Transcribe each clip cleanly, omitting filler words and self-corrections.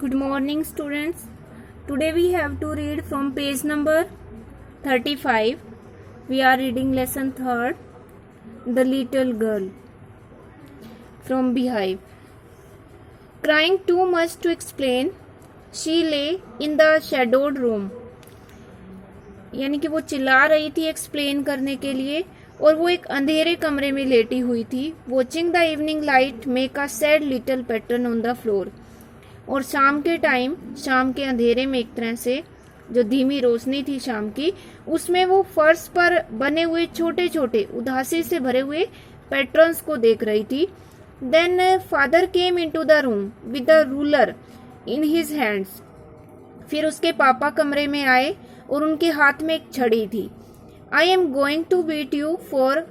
Good morning, students. Today we have to read from page number 35. We are reading lesson 3rd, The Little Girl. From Beehive. Crying too much to explain, she lay in the shadowed room. यानी कि वो चिल्ला रही थी explain करने के लिए और वो एक अंधेरे कमरे में लेटी हुई थी. Watching the evening light make a sad little pattern on the floor. और शाम के टाइम, शाम के अंधेरे में एक तरह से जो धीमी रोशनी थी शाम की, उसमें वो फर्श पर बने हुए छोटे छोटे उदासी से भरे हुए पैटर्न्स को देख रही थी. Then father came into the room with the ruler in his hands. फिर उसके पापा कमरे में आए और उनके हाथ में एक छड़ी थी. I am going to beat you for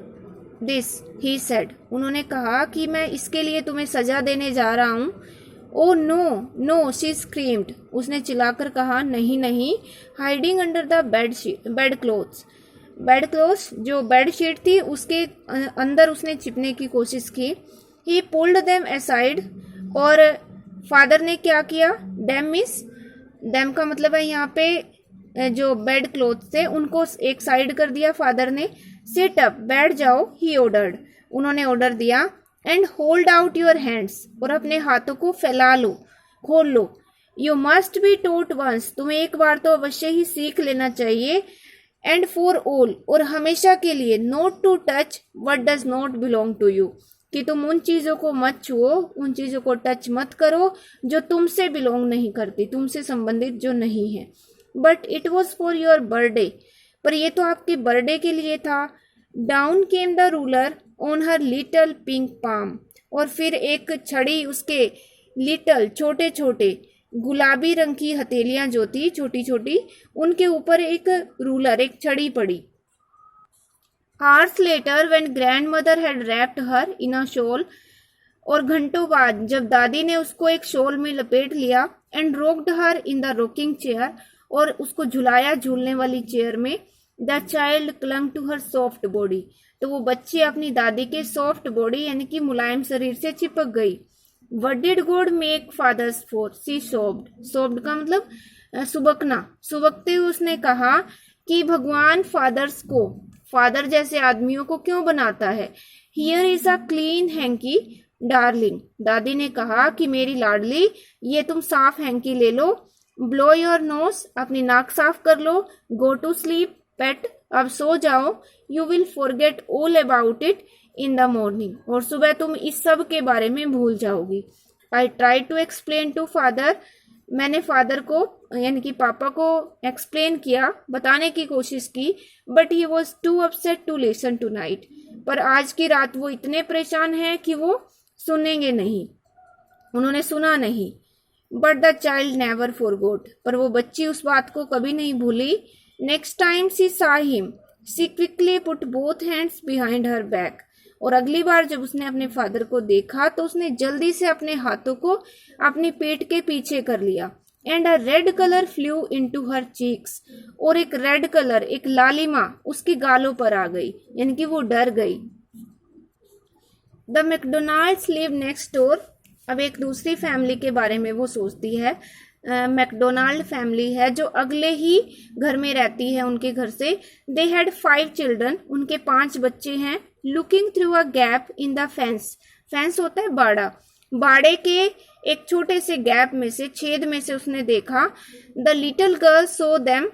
this, he said. उन्होंने कहा कि मैं इसके लिए तुम्हें सजा देने जा रहा हूँ. Oh no no, she screamed. उसने चिल्लाकर कहा नहीं नहीं. Hiding under the bed clothes. Bed clothes जो बेड शीट थी उसके अंदर उसने छिपने की कोशिश की. He pulled them aside. और फादर ने क्या किया? डेम मिस, डेम का मतलब है यहाँ पे जो बेड क्लोथ थे उनको एक साइड कर दिया फादर ने. सिट अप, बैठ जाओ. ही ऑर्डर्ड, उन्होंने ऑर्डर दिया. And hold out your hands, और अपने हाथों को फैला लो, खोल लो. You must be taught once, तुम्हें एक बार तो अवश्य ही सीख लेना चाहिए. एंड फॉर ऑल, और हमेशा के लिए. Not to touch what does not belong to you, कि तुम उन चीजों को मत छुओ, उन चीजों को टच मत करो जो तुमसे बिलोंग नहीं करती, तुमसे संबंधित जो नहीं है. But it was for your birthday, पर यह तो आपके बर्थडे के लिए था. Down came the ruler on her little pink palm. और फिर एक छड़ी उसके लिटल छोटे छोटे गुलाबी रंग की हथेलियां जो थी छोटी छोटी, उनके ऊपर एक रूलर, एक छड़ी पड़ी. Hours later when grandmother had wrapped her in a shawl, और घंटों बाद जब दादी ने उसको एक शॉल में लपेट लिया. And rocked her in the rocking chair, और उसको झुलाया झूलने वाली चेयर में. The child clung to her soft body, तो वो बच्ची अपनी दादी के सॉफ्ट बॉडी यानी कि मुलायम शरीर से चिपक गई. What did God make fathers for, she sobbed. Sobbed का मतलब सुबकना. सुबकते हुए उसने कहा कि भगवान फादर्स को, फादर जैसे आदमियों को क्यों बनाता है. Here is a clean hanky darling. दादी ने कहा कि मेरी लाडली, ये तुम साफ हैंकी ले लो. ब्लो योर नोज, अपनी नाक साफ कर लो. गो टू स्लीप पेट, अब सो जाओ. You will forget all about it in the morning, और सुबह तुम इस सब के बारे में भूल जाओगी. I try to explain to father, मैंने फादर को यानी कि पापा को एक्सप्लेन किया, बताने की कोशिश की. But he was too upset to listen to night, पर आज की रात वो इतने परेशान हैं कि वो सुनेंगे नहीं, उन्होंने सुना नहीं. But the child never forgot, पर वो बच्ची उस बात को कभी नहीं भूली. नेक्स्ट टाइम शी सा him, she quickly put both hands behind her back. और अगली बार जब उसने अपने फादर को देखा तो उसने जल्दी से अपने हाथों को अपनी पेट के पीछे कर लिया. And a red colour flu into her cheeks, और एक रेड कलर, एक लालिमा उसके गालों पर आ गई, यानी कि वो डर गई. The McDonald's live next door. अब एक दूसरी फैमिली के बारे में वो सोचती है. मैकडोनाल्ड फैमिली है जो अगले ही घर में रहती है उनके घर से. दे हैड 5 चिल्ड्रन, उनके 5 बच्चे हैं. Looking through a gap in the fence, fence होता है बाड़ा, बाड़े के एक छोटे से गैप में से, छेद में से उसने देखा. The little girl so them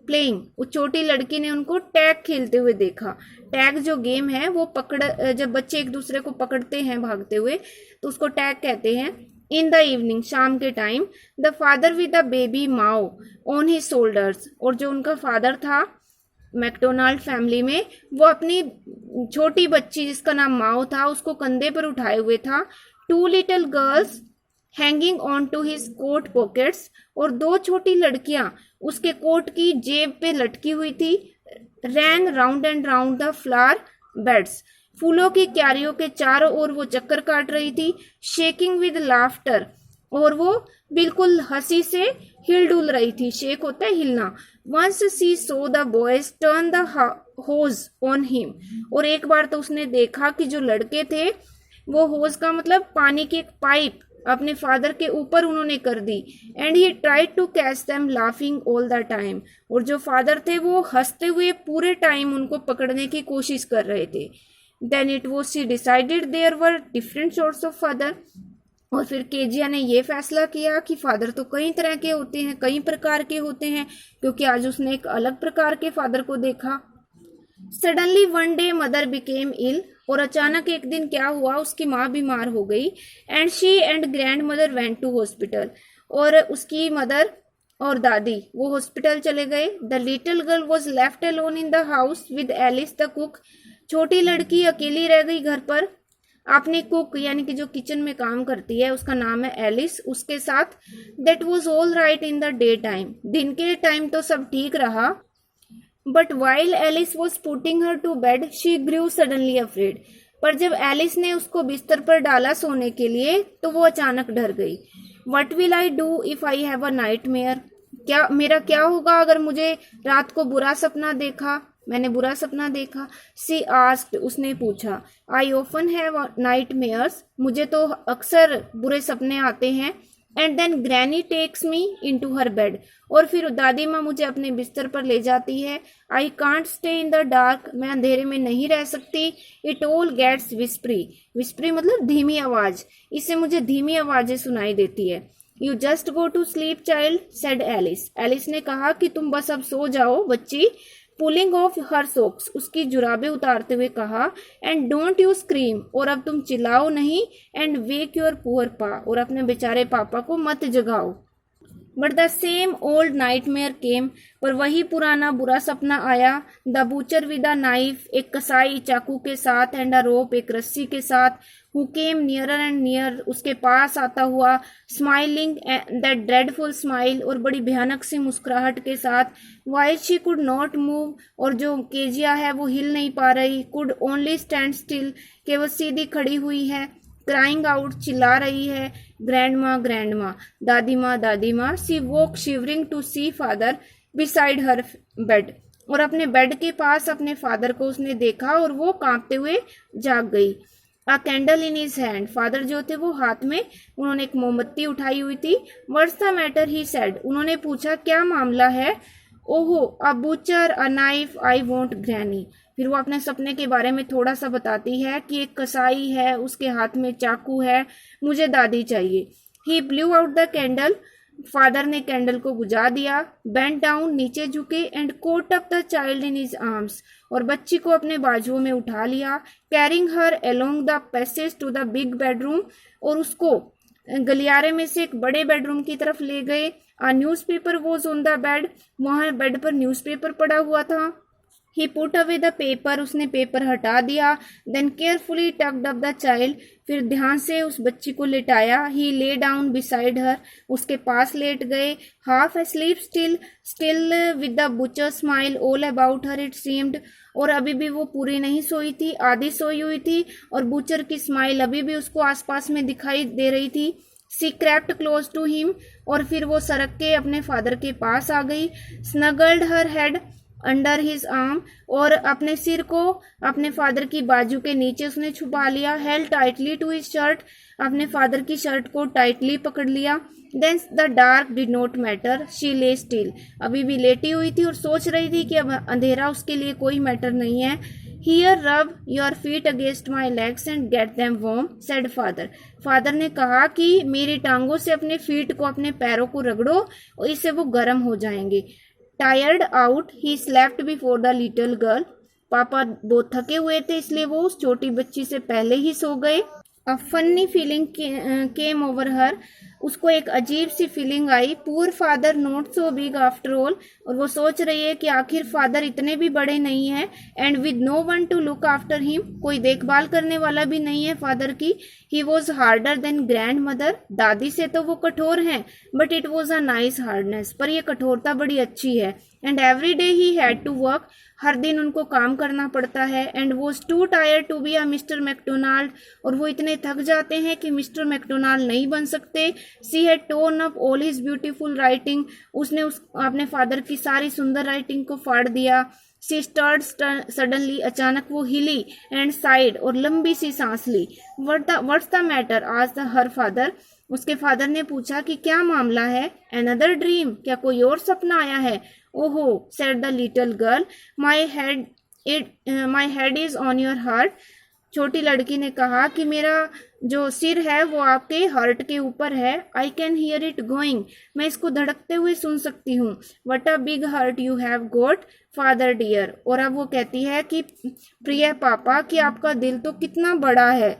playing, वो छोटी लड़की ने उनको टैग खेलते हुए देखा. टैग जो गेम है वो जब बच्चे एक दूसरे को पकड़ते हैं भागते हुए तो उसको टैग कहते हैं. इन द इवनिंग, शाम के time. The father with the baby Mao on his shoulders, और जो उनका फादर था मैकडोनाल्ड फैमिली में, वो अपनी छोटी बच्ची जिसका नाम माओ था उसको कंधे पर उठाए हुए था. 2 little girls hanging on to his coat pockets, और 2 छोटी लड़कियां उसके कोट की जेब पे लटकी हुई थी. Ran round and round the flower beds, फूलों की क्यारियों के चारों ओर वो चक्कर काट रही थी. शेकिंग विद लाफ्टर, और वो बिल्कुल हंसी से हिल डुल रही थी. शेक होता है हिलना. Once she saw the boys turn the hose on him, और एक बार तो उसने देखा कि जो लड़के थे वो होज का मतलब पानी की एक पाइप अपने फादर के ऊपर उन्होंने कर दी। And he tried to catch them laughing all the time, और जो फादर थे वो हंसते हुए पूरे टाइम उनको पकड़ने की कोशिश कर रहे थे। Then it was she decided there were different sorts of father, और फिर केजिया ने ये फैसला किया कि फादर तो कई तरह के होते हैं, कई प्रकार के होते हैं, क्योंकि आज उसने एक अलग प्रकार के फादर को देखा। Suddenly one day mother became ill, और अचानक एक दिन क्या हुआ, उसकी माँ बीमार हो गई। And she and grandmother went to hospital, और उसकी मदर और दादी वो हॉस्पिटल चले गए। The little girl was left alone in the house with Alice the cook, छोटी लड़की अकेली रह गई घर पर अपनी कुक यानी कि जो किचन में काम करती है, उसका नाम है एलिस, उसके साथ। That was all right in the day time, दिन के टाइम तो सब ठीक रहा। But while Alice was putting her to bed she grew suddenly afraid, पर जब एलिस ने उसको बिस्तर पर डाला सोने के लिए तो वो अचानक डर गई। What will I do if I have a nightmare, मेरा क्या होगा अगर मुझे रात को मैंने बुरा सपना देखा। सी आस्क्ड, उसने पूछा। आई ऑफन हैव नाइटमेयर्स, मुझे तो अक्सर बुरे सपने आते हैं। And then granny takes me into her bed, और फिर दादी माँ मुझे अपने बिस्तर पर ले जाती है। I can't stay in the dark, मैं अंधेरे में नहीं रह सकती। इट ऑल गेट्स विस्परी मतलब धीमी आवाज, इससे मुझे धीमी आवाजें सुनाई देती है। You just go to sleep child said Alice, एलिस ने कहा कि तुम बस अब सो जाओ बच्ची। पुलिंग ऑफ हर सॉक्स, उसकी जुराबें उतारते हुए कहा। एंड डोंट यू स्क्रीम, और अब तुम चिल्लाओ नहीं। एंड वेक योर पुअर पा, और अपने बेचारे पापा को मत जगाओ। But the same old nightmare came, पर वही पुराना बुरा सपना आया। The butcher with a knife, एक कसाई चाकू के साथ, एंड अ रोप, एक रस्सी के साथ। Who came nearer and near, उसके पास आता हुआ। स्माइलिंग दैट ड्रेडफुल स्माइल, और बड़ी भयानक सी मुस्कुराहट के साथ। While she could not move, और जो केजिया है वो हिल नहीं पा रही। कुड ओनली स्टैंड स्टिल, केवल सीधी खड़ी हुई है। क्राइंग आउट, चिल्ला रही है। ग्रैंड माँ, दादी माँ। She walk shivering to see father beside her bed, और अपने बेड के पास अपने फादर को उसने देखा और वो कांपते हुए जाग गई। अ candle in his hand, father जो थे वो हाथ में उन्होंने एक मोमबत्ती उठाई हुई थी। What's the matter he said, उन्होंने पूछा क्या मामला है। ओहो, a butcher, a knife, I want granny. फिर वो अपने सपने के बारे में थोड़ा सा बताती है कि एक कसाई है, उसके हाथ में चाकू है, मुझे दादी चाहिए। He blew out the candle, father ने कैंडल को बुझा दिया। बेंट डाउन, नीचे झुके। And caught up the child in his arms, और बच्ची को अपने बाजुओं में उठा लिया। Carrying her along the passage to the big bedroom, और उसको गलियारे में से एक बड़े बेडरूम की तरफ ले गए। A newspaper was on the bed, वहां बेड पर न्यूज़पेपर पड़ा हुआ था। He put away the paper, उसने पेपर हटा दिया। Then carefully tucked up the child, फिर ध्यान से उस बच्ची को लेटाया। ही ले डाउन बिसाइड हर, उसके पास लेट गए। Half asleep still with the butcher smile all about her it seemed, और अभी भी वो पूरी नहीं सोई थी, आधी सोई हुई थी, और बुचर की स्माइल अभी भी उसको आसपास में दिखाई दे रही थी। सी क्रेप्ट क्लोज टू हिम, और फिर वो सरक के अपने फादर के पास आ गई। स्नगल्ड हर हेड अंडर हिज आर्म, और अपने सिर को अपने फादर की बाजू के नीचे उसने छुपा लिया। Held tightly to his shirt, अपने फादर की शर्ट को टाइटली पकड़ लिया। Then the dark did not matter, she lay still, अभी भी लेटी हुई थी और सोच रही थी कि अब अंधेरा उसके लिए कोई मैटर नहीं है। Here rub your feet against my legs and get them warm said father, father ने कहा कि मेरी टांगों से अपने फीट को, अपने पैरों को रगड़ो और इससे वो गर्म हो जाएंगे। Tired out he slept before the little girl, पापा बहुत थके हुए थे इसलिए वो उस छोटी बच्ची से पहले ही सो गए। A funny feeling came over her, उसको एक अजीब सी फीलिंग आई। Poor father not so big after all, और वो सोच रही है कि आखिर फादर इतने भी बड़े नहीं हैं। And with no one to look after him, कोई देखभाल करने वाला भी नहीं है फादर की। He was harder than grandmother, दादी से तो वो कठोर हैं, but it was a nice hardness, पर ये कठोरता बड़ी अच्छी है। And every day he had to work, हर दिन उनको काम करना पड़ता है। And was too tired to be a Mister McDonald, और वो इतने थक जाते हैं कि मिस्टर मैकडोनाल्ड नहीं बन सकते। She had torn up all his beautiful writing, उसने अपने फादर की सारी सुंदर राइटिंग को फाड़ दिया। सी स्टर्ड सडनली, अचानक वो हिली। एंड साइड, और लंबी सी सांस ली। व्हाट्स द मैटर आज द हर फादर, उसके फादर ने पूछा कि क्या मामला है? अनदर ड्रीम, क्या कोई और सपना आया है? ओहो, said the little girl, my head is on your heart. छोटी लड़की ने कहा कि मेरा जो सिर है वो आपके हार्ट के ऊपर है। I can hear it going, मैं इसको धड़कते हुए सुन सकती हूँ। What a big heart you have got father dear. और अब वो कहती है कि प्रिय पापा, कि आपका दिल तो कितना बड़ा है।